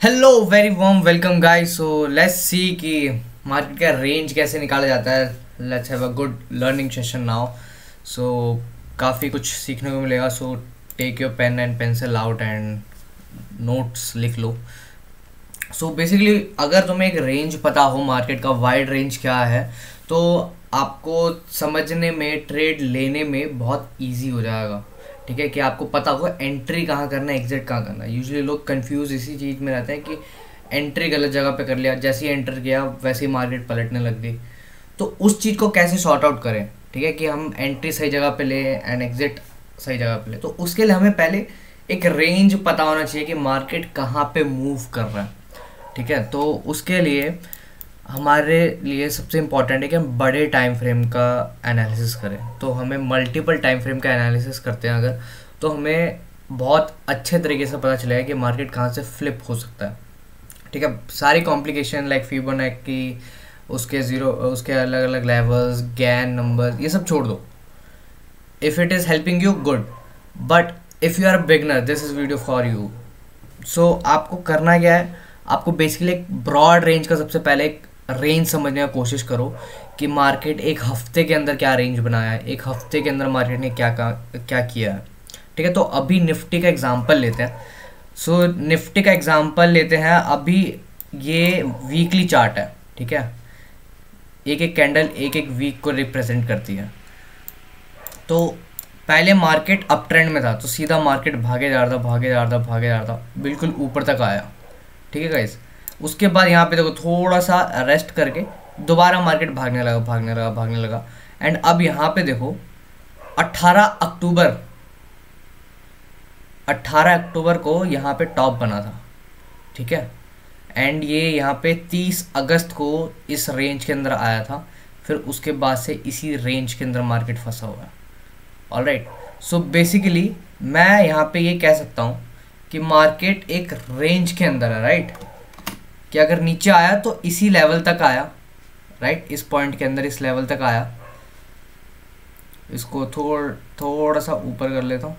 Hello very warm welcome guys. So let's see कि market का range कैसे निकाला जाता है। Let's have a good learning session now. So काफ़ी कुछ सीखने को मिलेगा। So take your pen and pencil out and notes लिख लो। सो बेसिकली अगर तुम्हें एक रेंज पता हो मार्केट का वाइड रेंज क्या है, तो आपको समझने में, ट्रेड लेने में बहुत इजी हो जाएगा। ठीक है, कि आपको पता हो एंट्री कहाँ करना है, एग्जिट कहाँ करना है। यूजुअली लोग कंफ्यूज इसी चीज़ में रहते हैं कि एंट्री गलत जगह पे कर लिया, जैसे ही एंटर किया वैसे ही मार्केट पलटने लग गई। तो उस चीज़ को कैसे सॉर्ट आउट करें, ठीक है, कि हम एंट्री सही जगह पे ले एंड एग्जिट सही जगह पे ले। तो उसके लिए हमें पहले एक रेंज पता होना चाहिए कि मार्केट कहाँ पे मूव कर रहा है। ठीक है, तो उसके लिए हमारे लिए सबसे इम्पॉर्टेंट है कि हम बड़े टाइम फ्रेम का एनालिसिस करें। तो हमें मल्टीपल टाइम फ्रेम का एनालिसिस करते हैं अगर, तो हमें बहुत अच्छे तरीके से पता चलेगा कि मार्केट कहाँ से फ्लिप हो सकता है। ठीक है, सारी कॉम्प्लिकेशन लाइक फिबोनाची, उसके ज़ीरो, उसके अलग अलग लेवल्स, गैन नंबर्स, ये सब छोड़ दो। If it is helping you good, but if you are a beginner this is video for you. So आपको करना क्या है, आपको बेसिकली एक ब्रॉड रेंज का सबसे पहले एक रेंज समझने का कोशिश करो कि मार्केट एक हफ्ते के अंदर क्या रेंज बनाया है, एक हफ्ते के अंदर मार्केट ने क्या किया है। ठीक है, तो अभी निफ्टी का एग्जांपल लेते हैं। सो निफ्टी का एग्जांपल लेते हैं। अभी ये वीकली चार्ट है। ठीक है, एक एक कैंडल एक एक वीक को रिप्रेजेंट करती है। तो पहले मार्केट अप ट्रेंड में था, तो सीधा मार्केट भागे जा रहा था, भागे जा रहा था, भागे जा रहा था, बिल्कुल ऊपर तक आया। ठीक है गाइस, उसके बाद यहाँ पे देखो थोड़ा सा रेस्ट करके दोबारा मार्केट भागने लगा, भागने लगा, भागने लगा। एंड अब यहाँ पे देखो 18 अक्टूबर 18 अक्टूबर को यहाँ पे टॉप बना था। ठीक है, एंड ये यहाँ पे 30 अगस्त को इस रेंज के अंदर आया था। फिर उसके बाद से इसी रेंज के अंदर मार्केट फंसा हुआ है। ऑलराइट, सो बेसिकली मैं यहाँ पे ये कह सकता हूँ कि मार्केट एक रेंज के अंदर है। राइट, कि अगर नीचे आया तो इसी लेवल तक आया। राइट, इस पॉइंट के अंदर इस लेवल तक आया। इसको थोड़ा सा ऊपर कर लेता हूँ।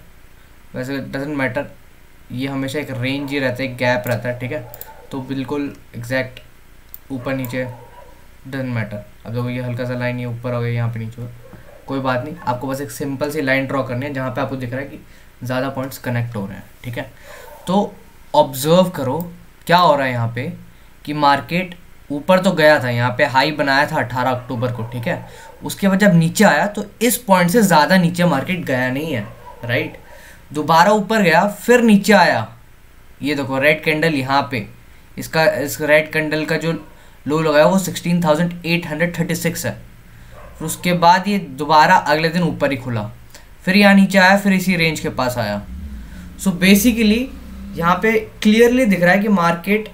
वैसे डजेंट मैटर, ये हमेशा एक रेंज ही रहता है, एक गैप रहता है। ठीक है, तो बिल्कुल एग्जैक्ट ऊपर नीचे डजेंट मैटर। अब देखो ये हल्का सा लाइन ये ऊपर हो गया, यहाँ पे नीचे हो, कोई बात नहीं। आपको बस एक सिंपल सी लाइन ड्रॉ करनी है जहाँ पे आपको दिख रहा है कि ज़्यादा पॉइंट्स कनेक्ट हो रहे हैं। ठीक है, तो ऑब्जर्व करो क्या हो रहा है यहाँ पे, कि मार्केट ऊपर तो गया था, यहाँ पे हाई बनाया था 18 अक्टूबर को। ठीक है, उसके बाद जब नीचे आया तो इस पॉइंट से ज़्यादा नीचे मार्केट गया नहीं है। राइट, दोबारा ऊपर गया, फिर नीचे आया। ये देखो रेड कैंडल यहाँ पे, इस रेड कैंडल का जो लो लगाया वो 16,836 है। फिर उसके बाद ये दोबारा अगले दिन ऊपर ही खुला, फिर यहाँ नीचे आया, फिर इसी रेंज के पास आया। सो बेसिकली यहाँ पे क्लियरली दिख रहा है कि मार्केट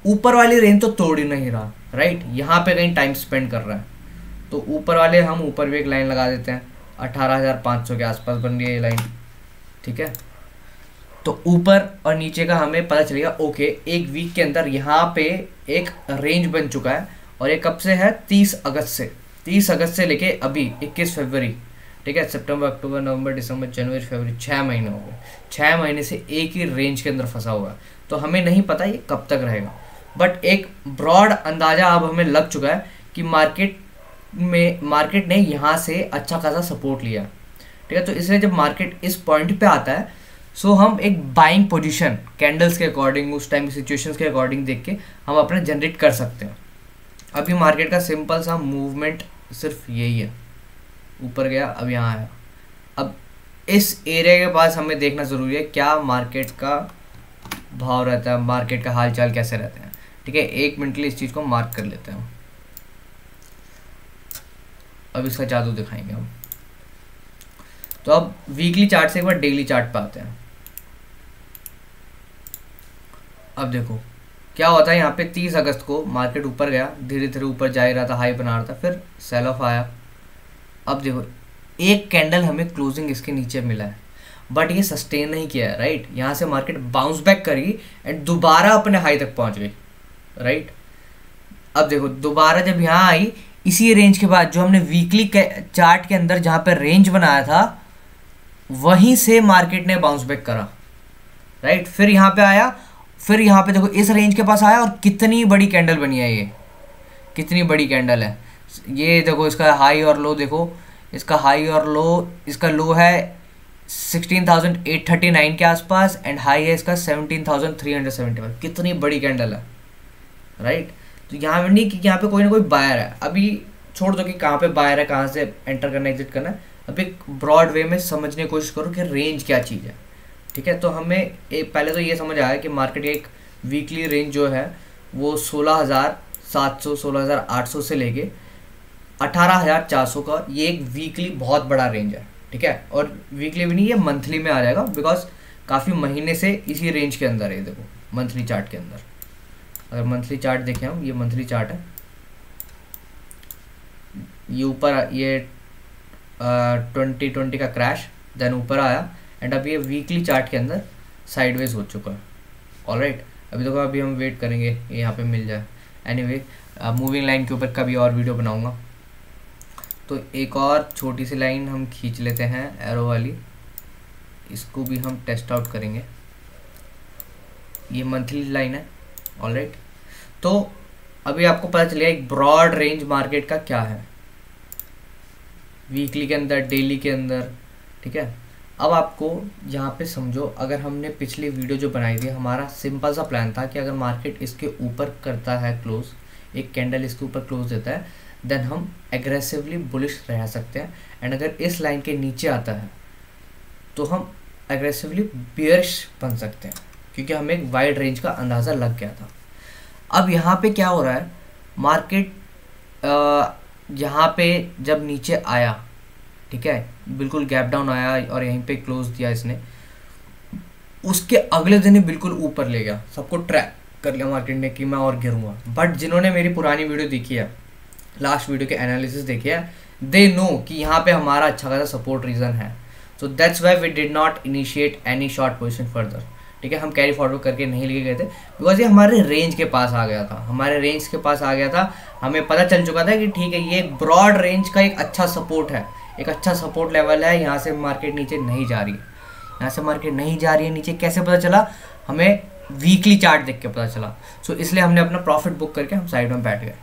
ऊपर वाली रेंज तो तोड़ ही नहीं रहा। राइट, यहाँ पे कहीं टाइम स्पेंड कर रहा है। तो ऊपर वाले हम ऊपर भी एक लाइन लगा देते हैं, 18,500 के आसपास बन रही है ये लाइन। ठीक है, तो ऊपर और नीचे का हमें पता चलेगा। ओके, एक वीक के अंदर यहाँ पे एक रेंज बन चुका है, और ये कब से है, 30 अगस्त से। 30 अगस्त से लेके अभी 21 फरवरी। ठीक है, सितंबर, अक्टूबर, नवंबर, दिसंबर, जनवरी, फरवरी, 6 महीने हो गए। 6 महीने से एक ही रेंज के अंदर फंसा हुआ है। तो हमें नहीं पता ये कब तक रहेगा, बट एक ब्रॉड अंदाजा अब हमें लग चुका है कि मार्केट ने यहाँ से अच्छा खासा सपोर्ट लिया। ठीक है, तो इसलिए जब मार्केट इस पॉइंट पे आता है, सो हम एक बाइंग पोजीशन कैंडल्स के अकॉर्डिंग, उस टाइम की सिचुएशंस के अकॉर्डिंग देख के हम अपना जनरेट कर सकते हैं। अभी मार्केट का सिंपल सा मूवमेंट सिर्फ यही है, ऊपर गया, अब यहाँ आया। अब इस एरिया के पास हमें देखना ज़रूरी है क्या मार्केट का भाव रहता है, मार्केट का हाल चाल कैसे रहते हैं। ठीक है, 1 मिनट के लिए इस चीज़ को मार्क कर लेते हैं। अब इसका जादू दिखाएंगे हम। तो अब वीकली चार्ट से एक बार डेली चार्ट पे आते हैं। अब देखो क्या होता है, यहाँ पे 30 अगस्त को मार्केट ऊपर गया, धीरे धीरे ऊपर जा ही रहा था, हाई बना रहा था, फिर सेल ऑफ आया। अब देखो एक कैंडल हमें क्लोजिंग इसके नीचे मिला है, बट ये सस्टेन नहीं किया है। राइट, यहाँ से मार्केट बाउंस बैक करी एंड दोबारा अपने हाई तक पहुँच गई। राइट, अब देखो दोबारा जब यहाँ आई, इसी रेंज के बाद जो हमने वीकली चार्ट के अंदर जहाँ पर रेंज बनाया था, वहीं से मार्केट ने बाउंस बैक करा। राइट, फिर यहाँ पे आया फिर यहाँ पे देखो इस रेंज के पास आया और कितनी बड़ी कैंडल बनी है, ये कितनी बड़ी कैंडल है। ये देखो इसका हाई और लो देखो, इसका हाई और लो, इसका लो है 16,839 के आसपास एंड हाई है इसका 17,375। कितनी बड़ी कैंडल है, राइट। तो यहाँ पे नहीं कि यहाँ पे कोई ना कोई बायर है, अभी छोड़ दो कि कहाँ पे बायर है, कहाँ से एंटर करना एग्जिट करना है। अभी एक ब्रॉड वे में समझने की कोशिश करो कि रेंज क्या चीज़ है, ठीक है। तो हमें एक पहले तो ये समझ आया कि मार्केट एक वीकली रेंज जो है वो 16,700 16,800 से लेके 18,400 का, ये एक वीकली बहुत बड़ा रेंज है, ठीक है। और वीकली भी नहीं, ये मंथली में आ जाएगा बिकॉज काफ़ी महीने से इसी रेंज के अंदर है। देखो मंथली चार्ट के अंदर, अगर मंथली चार्ट देखें हम, ये मंथली चार्ट है, ये ऊपर ये 2020 का क्रैश देन ऊपर आया एंड अब ये वीकली चार्ट के अंदर साइडवेज हो चुका है। ऑलराइट, अभी देखो अभी हम वेट करेंगे ये यहाँ पे मिल जाए। एनीवे मूविंग लाइन के ऊपर कभी और वीडियो बनाऊंगा। तो एक और छोटी सी लाइन हम खींच लेते हैं एरो वाली, इसको भी हम टेस्ट आउट करेंगे। ये मंथली लाइन है, ऑलराइट। तो अभी आपको पता चलेगा एक ब्रॉड रेंज मार्केट का क्या है, वीकली के अंदर, डेली के अंदर, ठीक है। अब आपको यहाँ पे समझो, अगर हमने पिछली वीडियो जो बनाई थी, हमारा सिंपल सा प्लान था कि अगर मार्केट इसके ऊपर करता है क्लोज, एक कैंडल इसके ऊपर क्लोज देता है, देन हम एग्रेसिवली बुलिश रह सकते हैं। एंड अगर इस लाइन के नीचे आता है तो हम एग्रेसिवली बियरिश बन सकते हैं, क्योंकि हमें एक वाइड रेंज का अंदाज़ा लग गया था। अब यहाँ पे क्या हो रहा है, मार्केट यहाँ पे जब नीचे आया, ठीक है, बिल्कुल गैप डाउन आया और यहीं पे क्लोज दिया इसने, उसके अगले दिन ही बिल्कुल ऊपर ले गया, सबको ट्रैक कर लिया मार्केट ने कि मैं और गिरूंगा। बट जिन्होंने मेरी पुरानी वीडियो देखी है, लास्ट वीडियो के एनालिसिस देखी है, दे नो कि यहाँ पे हमारा अच्छा खासा सपोर्ट रीजन है। So that's why we did not initiate any short position further, ठीक है। हम कैरी फॉरवर्ड करके नहीं लेके गए थे बिकॉज ये हमारे रेंज के पास आ गया था, हमारे रेंज के पास आ गया था। हमें पता चल चुका था कि ठीक है, ये ब्रॉड रेंज का एक अच्छा सपोर्ट है, एक अच्छा सपोर्ट लेवल है। यहाँ से मार्केट नीचे नहीं जा रही है, यहाँ से मार्केट नहीं जा रही है नीचे। कैसे पता चला? हमें वीकली चार्ट देख के पता चला। सो इसलिए हमने अपना प्रॉफिट बुक करके हम साइड में बैठ गए।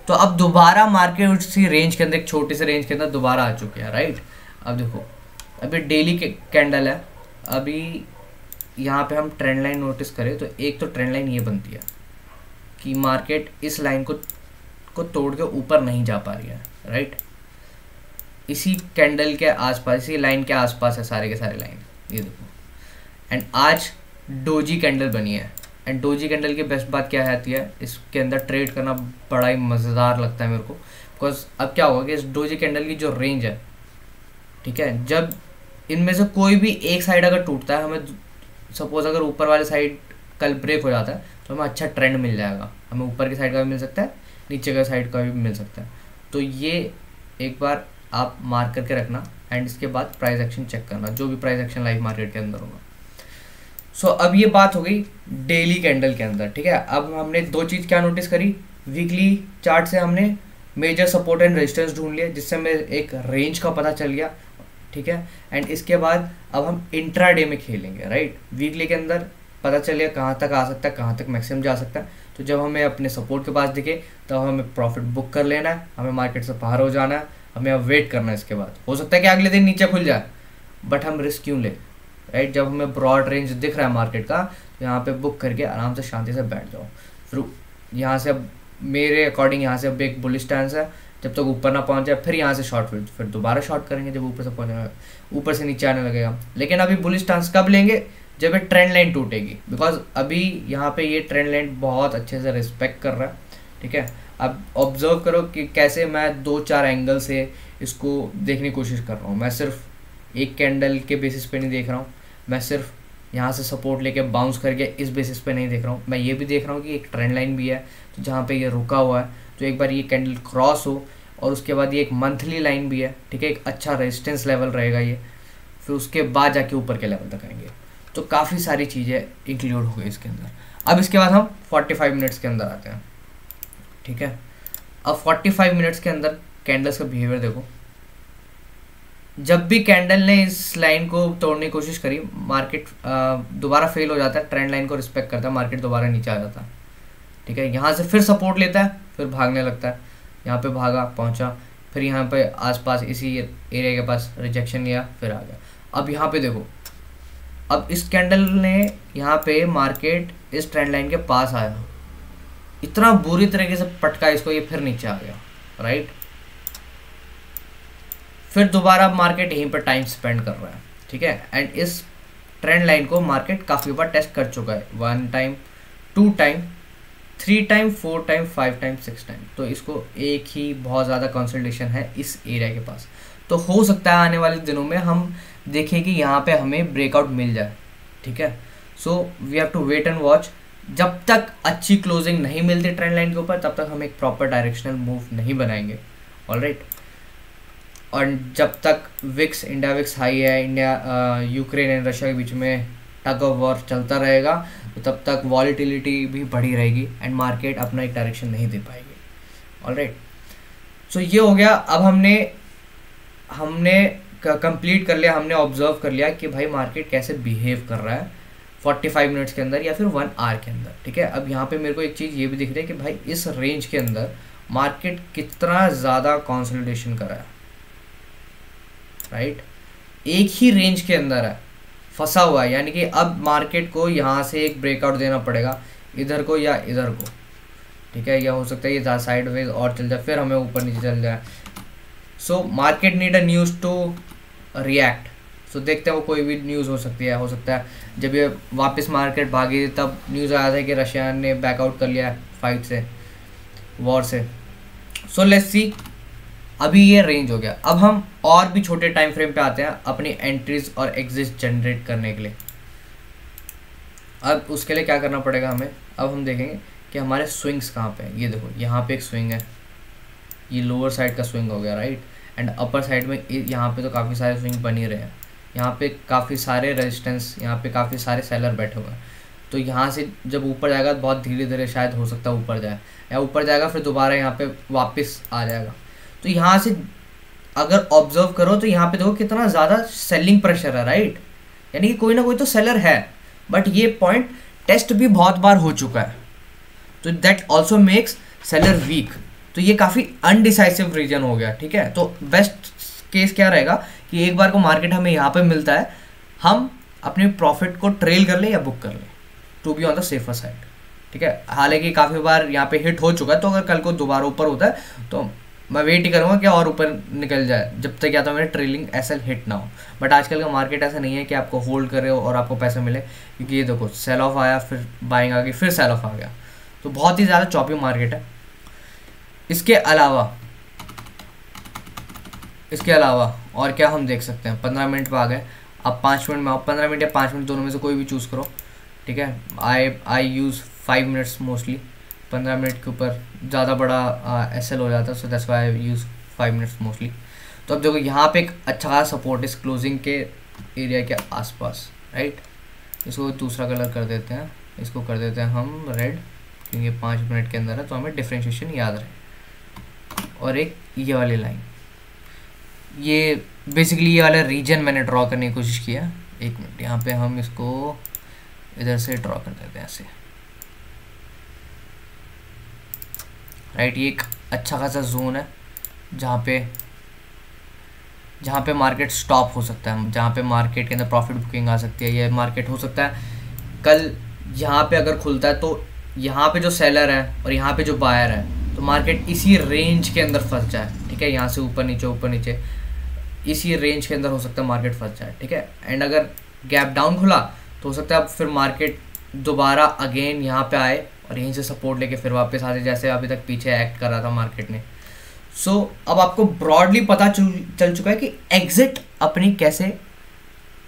तो अब दोबारा मार्केट उसी रेंज के अंदर, एक छोटे से रेंज के अंदर दोबारा आ चुकी है, राइट। अब देखो अभी डेली के कैंडल है, अभी यहाँ पे हम ट्रेंड लाइन नोटिस करें तो एक तो ट्रेंड लाइन ये बनती है कि मार्केट इस लाइन को तोड़ के ऊपर नहीं जा पा रही है, राइट। इसी कैंडल के आसपास, इसी लाइन के आसपास है सारे के सारे लाइन, ये देखो। एंड आज डोजी कैंडल बनी है। एंड डोजी कैंडल की बेस्ट बात क्या आती है, इसके अंदर ट्रेड करना बड़ा ही मज़ेदार लगता है मेरे को। बिकॉज अब क्या होगा कि इस डोजी कैंडल की जो रेंज है, ठीक है, जब इनमें से कोई भी एक साइड अगर टूटता है, हमें सपोज अगर ऊपर वाले साइड कल ब्रेक हो जाता है तो हमें अच्छा ट्रेंड मिल जाएगा। हमें ऊपर की साइड का भी मिल सकता है, नीचे का साइड का भी मिल सकता है। तो ये एक बार आप मार्क करके रखना एंड इसके बाद प्राइस एक्शन चेक करना, जो भी प्राइस एक्शन लाइव मार्केट के अंदर होगा। सो अब ये बात हो गई डेली कैंडल के अंदर, ठीक है। अब हमने दो चीज़ क्या नोटिस करी, वीकली चार्ट से हमने मेजर सपोर्ट एंड रेजिस्टेंस ढूंढ लिया, जिससे हमें एक रेंज का पता चल गया, ठीक है। एंड इसके बाद अब हम इंट्राडे में खेलेंगे, राइट। वीकली के अंदर पता चलिए कहाँ तक आ सकता है, कहाँ तक मैक्सिमम जा सकता है। तो जब हमें अपने सपोर्ट के पास दिखे तब हमें प्रॉफिट बुक कर लेना है, हमें मार्केट से बाहर हो जाना है, हमें अब वेट करना है। इसके बाद हो सकता है कि अगले दिन नीचे खुल जाए, बट हम रिस्क क्यों ले, राइट। जब हमें ब्रॉड रेंज दिख रहा है मार्केट का, तो यहाँ पे बुक करके आराम से शांति से बैठ जाओ। फिर यहाँ से अब मेरे अकॉर्डिंग यहाँ से अब एक बुलिश स्टैंस है, जब तक उपर ना पहुँच जाए फिर यहाँ से शॉर्ट, फिर दोबारा शॉर्ट करेंगे जब ऊपर से पहुँचेगा, ऊपर से नीचे आने लगेगा। लेकिन अभी बुलिश स्टैंस कब लेंगे, जब ये ट्रेंड लाइन टूटेगी। बिकॉज अभी यहाँ पे ये ट्रेंड लाइन बहुत अच्छे से रिस्पेक्ट कर रहा है, ठीक है। अब ऑब्जर्व करो कि कैसे मैं 2-4 एंगल से इसको देखने की कोशिश कर रहा हूँ। मैं सिर्फ एक कैंडल के बेसिस पे नहीं देख रहा हूँ, मैं सिर्फ यहाँ से सपोर्ट लेके बाउंस करके इस बेसिस पे नहीं देख रहा हूँ। मैं ये भी देख रहा हूँ कि एक ट्रेंड लाइन भी है, तो जहाँ पे ये रुका हुआ है, तो एक बार ये कैंडल क्रॉस हो और उसके बाद ये एक मंथली लाइन भी है, ठीक है, एक अच्छा रेजिस्टेंस लेवल रहेगा ये, फिर उसके बाद जाके ऊपर के लेवल तक आएंगे। तो काफ़ी सारी चीज़ें इंक्लूड हो गई इसके अंदर। अब इसके बाद हम 45 मिनट्स के अंदर आते हैं, ठीक है। अब 45 मिनट्स के अंदर कैंडल्स का बिहेवियर देखो, जब भी कैंडल ने इस लाइन को तोड़ने की कोशिश करी, मार्केट दोबारा फेल हो जाता है, ट्रेंड लाइन को रिस्पेक्ट करता है, मार्केट दोबारा नीचे आ जाता है। ठीक है, यहाँ से फिर सपोर्ट लेता है, फिर भागने लगता है, यहाँ पे भागा, पहुँचा, फिर यहाँ पे आसपास इसी एरिया के पास रिजेक्शन लिया, फिर आ गया। अब यहाँ पे देखो, अब इस कैंडल ने यहाँ पे मार्केट इस ट्रेंड लाइन के पास आया, इतना बुरी तरीके से पटका इसको, ये फिर नीचे आ गया, राइट। फिर दोबारा मार्केट यहीं पर टाइम स्पेंड कर रहा है, ठीक है। एंड इस ट्रेंड लाइन को मार्केट काफ़ी बार टेस्ट कर चुका है, 1 time, 2 time, 3 time, 4 time, 5 time, 6 time. तो इसको एक ही बहुत ज़्यादा कंसल्टेशन है इस एरिया के पास। तो हो सकता है आने वाले दिनों में हम देखें कि यहाँ पे हमें ब्रेकआउट मिल जाए, ठीक है। So we have to wait and watch. जब तक अच्छी क्लोजिंग नहीं मिलती ट्रेंड लाइन के ऊपर, तब तक हम एक प्रॉपर डायरेक्शनल मूव नहीं बनाएंगे, ऑलराइट। और जब तक विक्स, इंडिया विक्स हाई है, इंडिया यूक्रेन एंड रशिया के बीच में टग ऑफ वॉर चलता रहेगा, तो तब तक वॉलीटिलिटी भी बढ़ी रहेगी एंड मार्केट अपना एक डायरेक्शन नहीं दे पाएगी, ऑलराइट। सो ये हो गया। अब हमने कंप्लीट कर लिया, हमने ऑब्जर्व कर लिया कि भाई मार्केट कैसे बिहेव कर रहा है 45 मिनट्स के अंदर या फिर 1 आवर के अंदर, ठीक है। अब यहाँ पे मेरे को एक चीज़ ये भी दिख रही है कि भाई इस रेंज के अंदर मार्केट कितना ज़्यादा कंसोलिडेशन कर रहा है, राइट। एक ही रेंज के अंदर है, फंसा हुआ है, यानी कि अब मार्केट को यहाँ से एक ब्रेकआउट देना पड़ेगा, इधर को या इधर को, ठीक है। या हो सकता है ये साइडवेज और चल जाए, फिर हमें ऊपर नीचे चल जाए। So market need a news to react. So देखते हैं, वो कोई भी न्यूज़ हो सकती है। हो सकता है जब ये वापस मार्केट भागी तब न्यूज़ आया था कि रशिया ने बैकआउट कर लिया फाइट से, वॉर से। सो लेट्स सी। अभी ये रेंज हो गया। अब हम और भी छोटे टाइम फ्रेम पे आते हैं अपनी एंट्रीज और एग्जिट जनरेट करने के लिए। अब उसके लिए क्या करना पड़ेगा हमें, अब हम देखेंगे कि हमारे स्विंग्स कहाँ पे हैं। ये देखो, यहाँ पे एक स्विंग है, ये लोअर साइड का स्विंग हो गया, राइट। एंड अपर साइड में यहाँ पे तो काफ़ी सारे स्विंग बन ही रहे हैं, यहाँ पे काफ़ी सारे रेजिस्टेंस, यहाँ पे काफ़ी सारे सेलर बैठे हुए हैं। तो यहाँ से जब ऊपर जाएगा तो बहुत धीरे धीरे शायद हो सकता है ऊपर जाए, या ऊपर जाएगा फिर दोबारा यहाँ पे वापस आ जाएगा। तो यहाँ से अगर ऑब्जर्व करो तो यहाँ पे देखो कितना ज़्यादा सेलिंग प्रेशर है, राइट। यानी कि कोई ना कोई तो सेलर है, बट ये पॉइंट टेस्ट भी बहुत बार हो चुका है, तो that also makes seller weak. तो ये काफ़ी अनडिसाइसिव रीजन हो गया, ठीक है। तो बेस्ट केस क्या रहेगा कि एक बार को मार्केट हमें यहाँ पे मिलता है, हम अपने प्रॉफिट को ट्रेल कर ले या बुक कर ले, to be on the safer side, ठीक है। हालांकि काफ़ी बार यहाँ पे हिट हो चुका है, तो अगर कल को दोबारा ऊपर होता है तो मैं वेट ही करूँगा कि और ऊपर निकल जाए, जब तक या तो मेरे ट्रेलिंग एसएल हिट ना हो। बट आजकल का मार्केट ऐसा नहीं है कि आपको होल्ड करे और आपको पैसे मिले, क्योंकि ये देखो सेल ऑफ आया, फिर बाइंग आ गई, फिर सेल ऑफ आ गया। तो बहुत ही ज़्यादा चॉपी मार्केट है। इसके अलावा और क्या हम देख सकते हैं। 15 मिनट पे आ गए, अब 5 मिनट में आओ। 15 मिनट या 5 मिनट दोनों में से कोई भी चूज़ करो, ठीक है। आई यूज़ 5 मिनट्स मोस्टली। 15 मिनट के ऊपर ज़्यादा बड़ा एसएल हो जाता है, so that's why I use 5 minutes mostly. तो अब देखो यहाँ पे एक अच्छा सपोर्ट इस क्लोजिंग के एरिया के आसपास, राइट। इसको दूसरा कलर कर देते हैं, इसको कर देते हैं हम रेड, क्योंकि 5 मिनट के अंदर है तो हमें डिफ्रेंशिएशन याद रहे। और एक ये वाली लाइन, ये बेसिकली ये वाला रीजन मैंने ड्रॉ करने की कोशिश किया। 1 मिनट, यहाँ पे हम इसको इधर से ड्रॉ कर देते हैं ऐसे, राइट। ये एक अच्छा खासा जोन है जहाँ पे मार्केट स्टॉप हो सकता है, जहाँ पे मार्केट के अंदर प्रॉफिट बुकिंग आ सकती है। ये मार्केट हो सकता है कल यहाँ पे अगर खुलता है तो यहाँ पे जो सेलर है और यहाँ पे जो बायर है, तो मार्केट इसी रेंज के अंदर फंस जाए, ठीक है। यहाँ से ऊपर नीचे इसी रेंज के अंदर हो सकता है मार्केट फंस जाए, ठीक है। एंड अगर गैप डाउन खुला तो हो सकता है फिर मार्केट दोबारा अगेन यहाँ पे आए और यहीं से सपोर्ट लेके फिर वापस आ जाए, जैसे अभी तक पीछे एक्ट कर रहा था मार्केट ने। सो अब आपको ब्रॉडली पता चल चुका है कि एग्जिट अपनी कैसे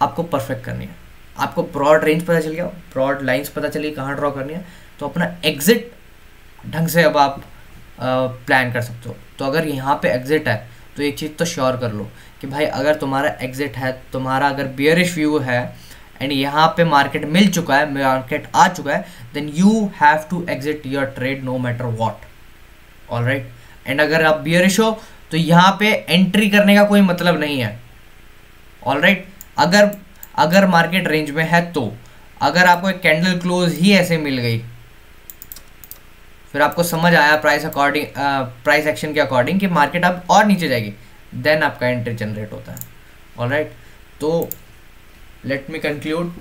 आपको परफेक्ट करनी है। आपको ब्रॉड रेंज पता चल गया, ब्रॉड लाइंस पता चली कहाँ ड्रॉ करनी है, तो अपना एग्जिट ढंग से अब आप प्लान कर सकते हो। तो अगर यहाँ पे एग्जिट है तो एक चीज़ तो श्योर कर लो कि भाई अगर तुम्हारा एग्जिट है, तुम्हारा अगर बियरिश व्यू है एंड यहाँ पे मार्केट मिल चुका है, मार्केट आ चुका है, then you have to exit your trade no matter what, alright. And अगर आप बियरिश हो तो यहाँ पे एंट्री करने का कोई मतलब नहीं है, ऑलराइट। अगर अगर मार्केट रेंज में है तो अगर आपको एक कैंडल क्लोज ही ऐसे मिल गई, फिर आपको समझ आया प्राइस एक्शन के अकॉर्डिंग कि मार्केट अब और नीचे जाएगी, देन आपका एंट्री जनरेट होता है। ऑलराइट, तो लेट मी कंक्लूड।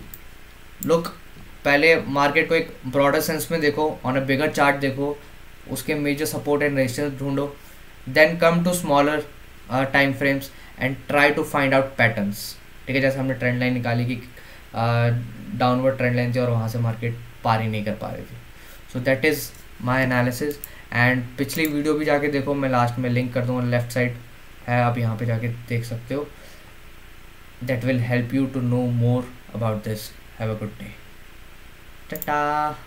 लुक, पहले मार्केट को एक ब्रॉडर सेंस में देखो, ऑन अ बिगर चार्ट देखो, उसके मेजर सपोर्ट एंड रेजिस्टेंस ढूंढो, then come to smaller time frames and try to find out patterns. ठीक है, जैसे हमने ट्रेंड लाइन निकाली कि डाउनवर्ड ट्रेंड लाइन थी और वहाँ से मार्केट पार ही नहीं कर पा रही थी। So that is my analysis. And पिछली वीडियो भी जाके देखो, मैं लास्ट में लिंक कर दूँगा, लेफ्ट साइड है, आप यहाँ पे जाके देख सकते हो। That will help you to know more about this. Have a good day. Tata.